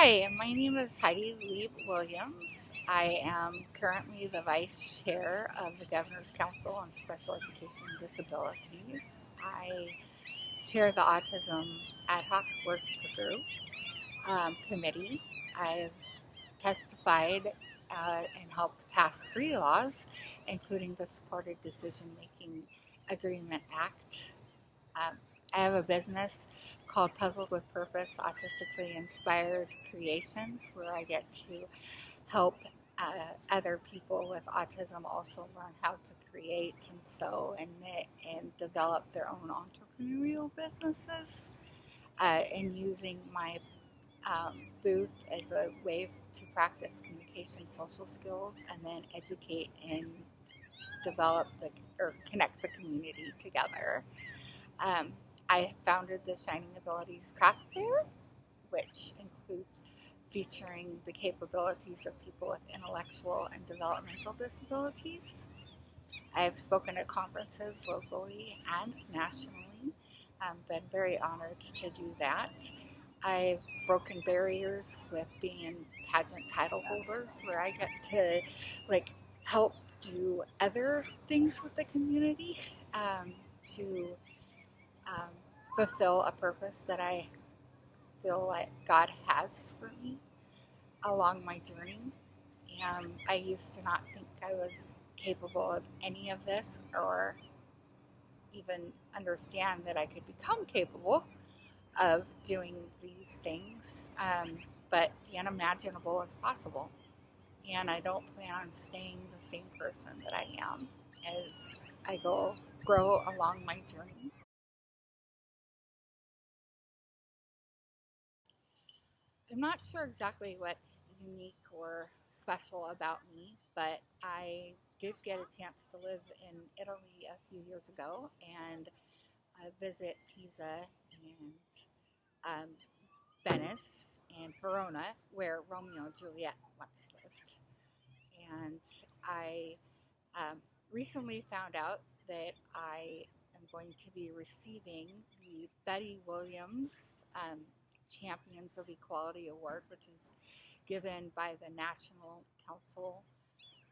Hi, my name is Heidi Lieb-Williams. I am currently the Vice Chair of the Governor's Council on Special Education and Disabilities. I chair the Autism Ad Hoc Work Group Committee. I've testified and helped pass 3 laws, including the Supported Decision Making Agreement Act. I have a business called Puzzled with Purpose Autistically Inspired Creations, where I get to help other people with autism also learn how to create and sew and knit and develop their own entrepreneurial businesses, and using my booth as a way to practice communication, social skills, and then educate and develop or connect the community together. I founded the Shining Abilities Craft Fair, which includes featuring the capabilities of people with intellectual and developmental disabilities. I've spoken at conferences locally and nationally. Been very honored to do that. I've broken barriers with being pageant title holders, where I get to help do other things with the community to fulfill a purpose that I feel like God has for me along my journey. I used to not think I was capable of any of this or even understand that I could become capable of doing these things. But the unimaginable is possible. And I don't plan on staying the same person that I am as I grow along my journey. I'm not sure exactly what's unique or special about me, but I did get a chance to live in Italy a few years ago and visit Pisa and um, Venice and Verona, where Romeo and Juliet once lived. And I recently found out that I am going to be receiving the Betty Williams Champions of Equality Award, which is given by the National Council,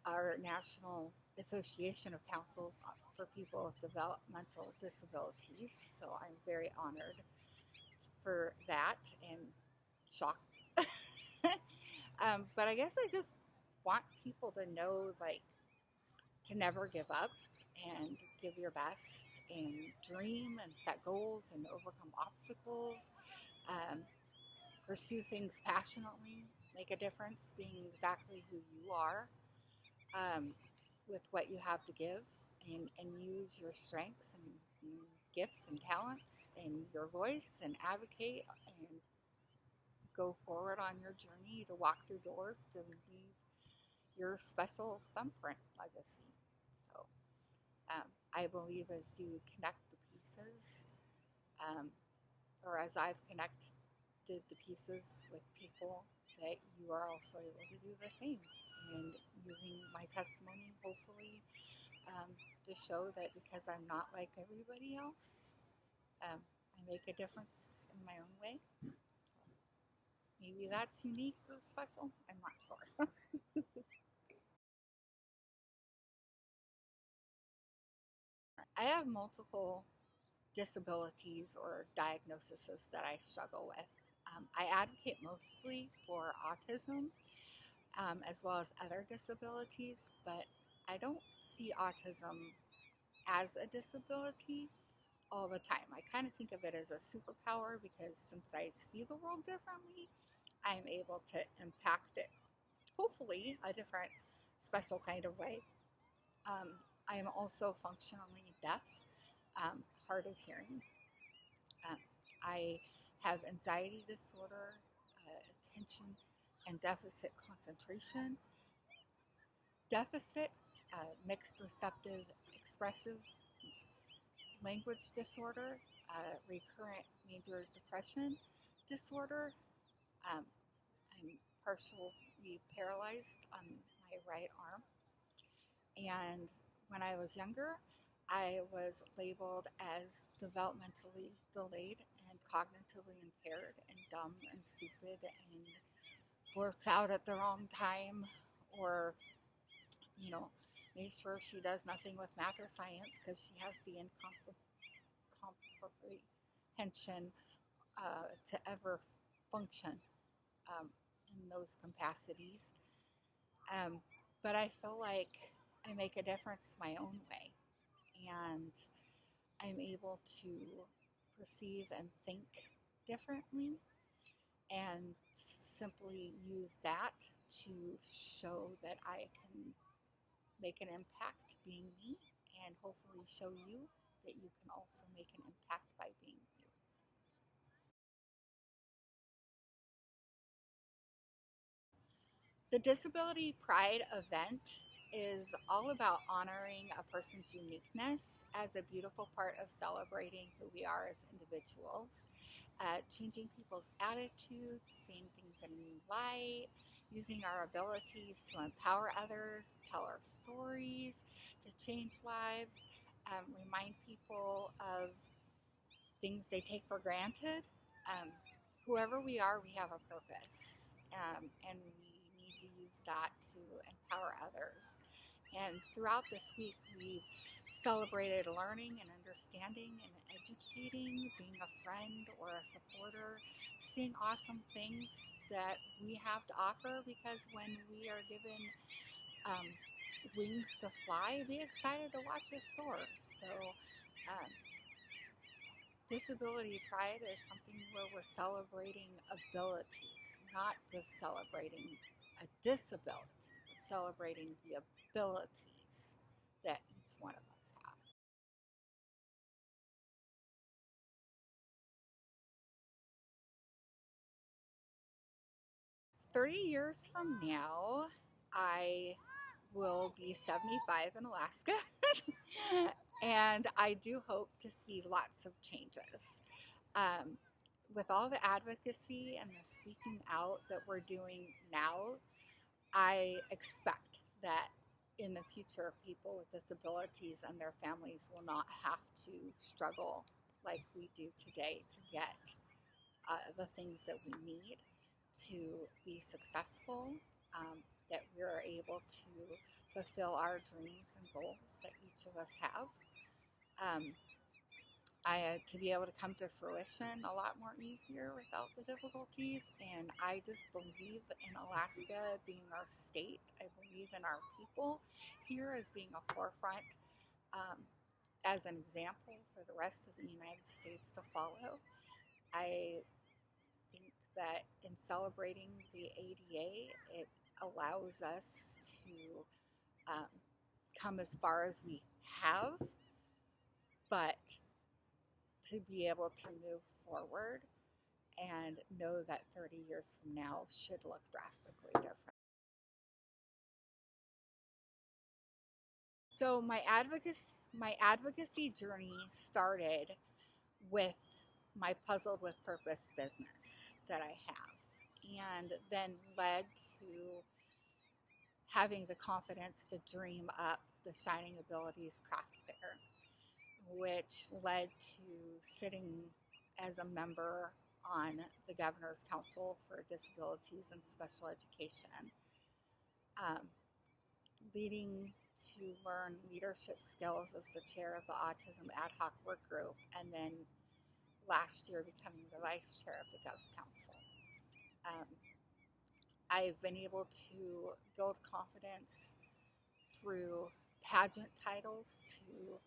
our National Association of Councils for People with Developmental Disabilities. So I'm very honored for that and shocked. But I guess I just want people to know, to never give up and give your best and dream and set goals and overcome obstacles. Pursue things passionately, make a difference being exactly who you are, with what you have to give, and use your strengths and gifts and talents and your voice and advocate and go forward on your journey to walk through doors to leave your special thumbprint legacy. So I believe as you connect the pieces, or as I've connected the pieces with people, that you are also able to do the same. And using my testimony, hopefully, to show that because I'm not like everybody else, I make a difference in my own way. Maybe that's unique or special. I'm not sure. I have multiple disabilities or diagnoses that I struggle with. I advocate mostly for autism, as well as other disabilities, but I don't see autism as a disability all the time. I kind of think of it as a superpower because since I see the world differently, I'm able to impact it, hopefully, a different, special kind of way. I am also functionally deaf, hard of hearing. Um, I have anxiety disorder, attention and deficit concentration deficit, mixed receptive expressive language disorder, recurrent major depression disorder. I'm partially paralyzed on my right arm. And when I was younger, I was labeled as developmentally delayed and cognitively impaired and dumb and stupid and blurts out at the wrong time, or, you know, make sure she does nothing with math or science because she has the incomprehension to ever function um, in those capacities. Um, but I feel like I make a difference my own way, and I'm able to perceive and think differently, and simply use that to show that I can make an impact being me, and hopefully show you that you can also make an impact by being you. The Disability Pride event is all about honoring a person's uniqueness as a beautiful part of celebrating who we are as individuals, changing people's attitudes, seeing things in a new light, using our abilities to empower others, tell our stories, to change lives, remind people of things they take for granted. Um, Whoever we are, we have a purpose, and we need to use that to empower others. And throughout this week, we celebrated learning and understanding and educating, being a friend or a supporter, seeing awesome things that we have to offer, because when we are given um, wings to fly, be excited to watch us soar. So, um, Disability Pride is something where we're celebrating abilities, not just celebrating a disability, but celebrating the abilities that each one of us have. 30 years from now, I will be 75 in Alaska, and I do hope to see lots of changes. Um, with all the advocacy and the speaking out that we're doing now, I expect that in the future, people with disabilities and their families will not have to struggle like we do today to get the things that we need to be successful, that we're able to fulfill our dreams and goals that each of us have. Um, to be able to come to fruition a lot more easier without the difficulties. And I just believe in Alaska being our state. I believe in our people here as being a forefront, um, as an example for the rest of the United States to follow. I think that in celebrating the ADA, it allows us to um, come as far as we have, but to be able to move forward and know that 30 years from now should look drastically different. So my advocacy journey started with my Puzzled with Purpose business that I have, and then led to having the confidence to dream up the Shining Abilities Craft Fair, which led to sitting as a member on the Governor's Council for Disabilities and Special Education, um, leading to learn leadership skills as the chair of the Autism Ad Hoc Work Group, and then last year becoming the vice chair of the Gov's Council. Um, I've been able to build confidence through pageant titles, to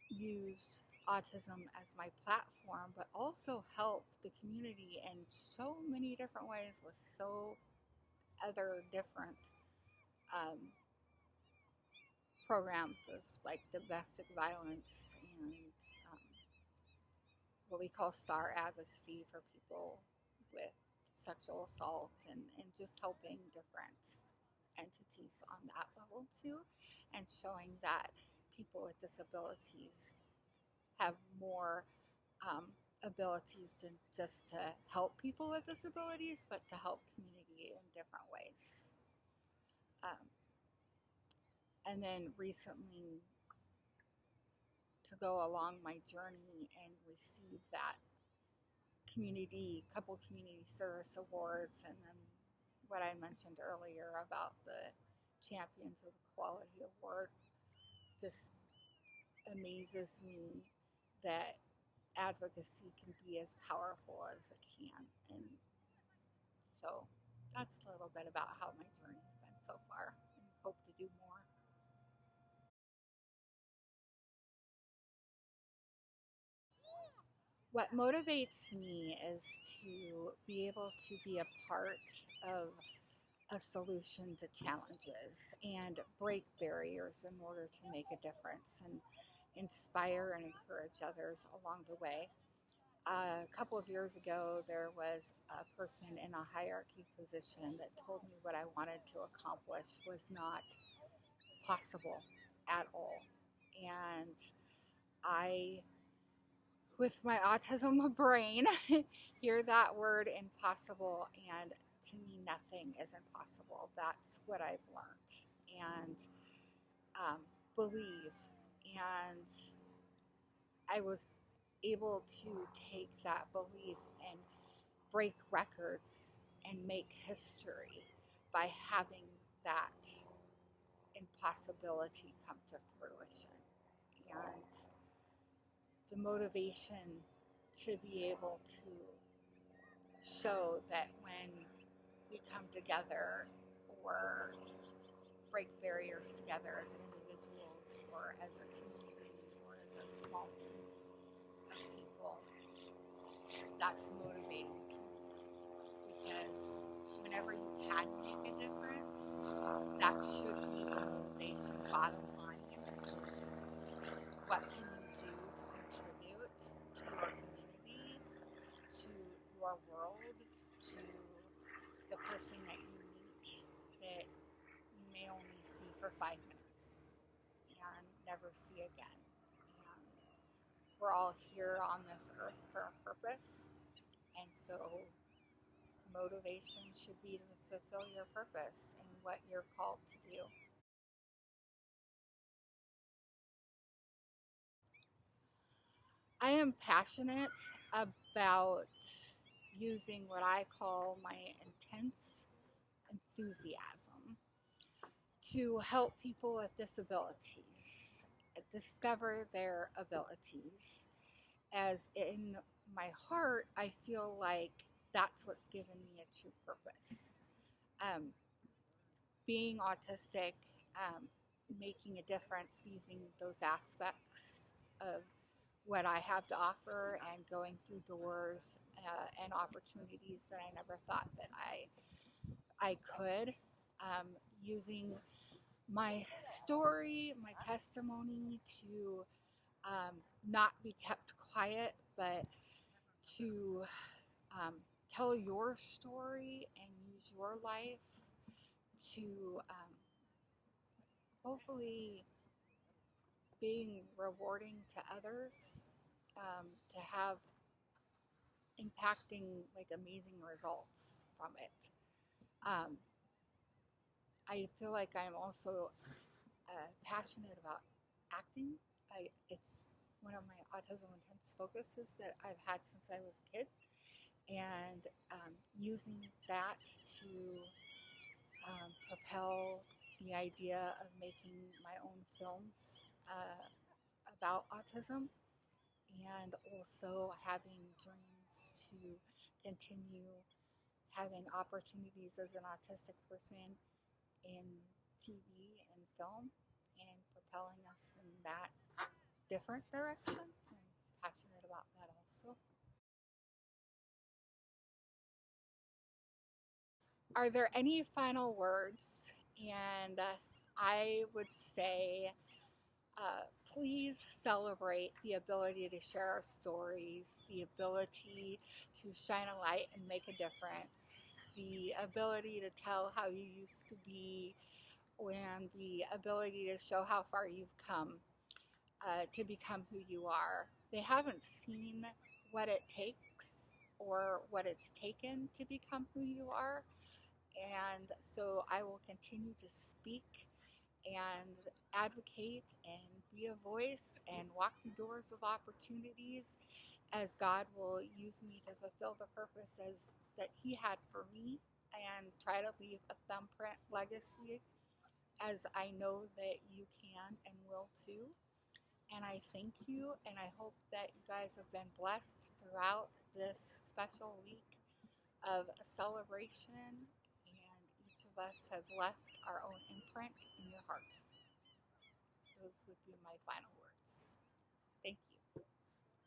use autism as my platform, but also help the community in so many different ways with so other different um, programs, as like domestic violence and um, what we call STAR advocacy for people with sexual assault, and just helping different entities on that level too, and showing that people with disabilities have more abilities to just to help people with disabilities, but to help community in different ways. Um, and then recently, to go along my journey and receive that couple community service awards, and then what I mentioned earlier about the Champions of Equality Award just amazes me that advocacy can be as powerful as it can. And so that's a little bit about how my journey's been so far, and hope to do more. What motivates me is to be able to be a part of a solution to challenges and break barriers in order to make a difference and inspire and encourage others along the way. A couple of years ago, there was a person in a hierarchy position that told me what I wanted to accomplish was not possible at all. And I, with my autism brain, hear that word impossible, and to me, nothing is impossible. That's what I've learned. And believe. And I was able to take that belief and break records and make history by having that impossibility come to fruition. And the motivation to be able to show that when we come together or break barriers together as individuals or as a community or as a small team of people, that's motivating to me, because whenever you can make a difference, that should be the motivation. Bottom line is, what can you do to contribute to your community, to your world, to the person that you meet that you may only see for 5 minutes and never see again. And we're all here on this earth for a purpose, and so motivation should be to fulfill your purpose and what you're called to do. I am passionate about using what I call my intense enthusiasm to help people with disabilities discover their abilities. As in my heart, I feel like that's what's given me a true purpose. Being autistic, making a difference using those aspects of what I have to offer and going through doors and opportunities that I never thought that I could, using my story, my testimony to not be kept quiet, but to tell your story and use your life to hopefully being rewarding to others, to have impacting like amazing results from it. I feel like I'm also passionate about acting. It's one of my autism intense focuses that I've had since I was a kid, and using that to propel the idea of making my own films about autism, and also having dreams to continue having opportunities as an autistic person in TV and film, and propelling us in that different direction. I'm passionate about that also. Are there any final words? And I would say, please celebrate the ability to share our stories, the ability to shine a light and make a difference, the ability to tell how you used to be, and the ability to show how far you've come to become who you are. They haven't seen what it takes or what it's taken to become who you are. And so I will continue to speak and advocate and be a voice and walk through doors of opportunities as God will use me to fulfill the purposes that He had for me and try to leave a thumbprint legacy, as I know that you can and will too. And I thank you, and I hope that you guys have been blessed throughout this special week of a celebration, and each of us have left our own imprint in your heart. Those would be my final words. Thank you.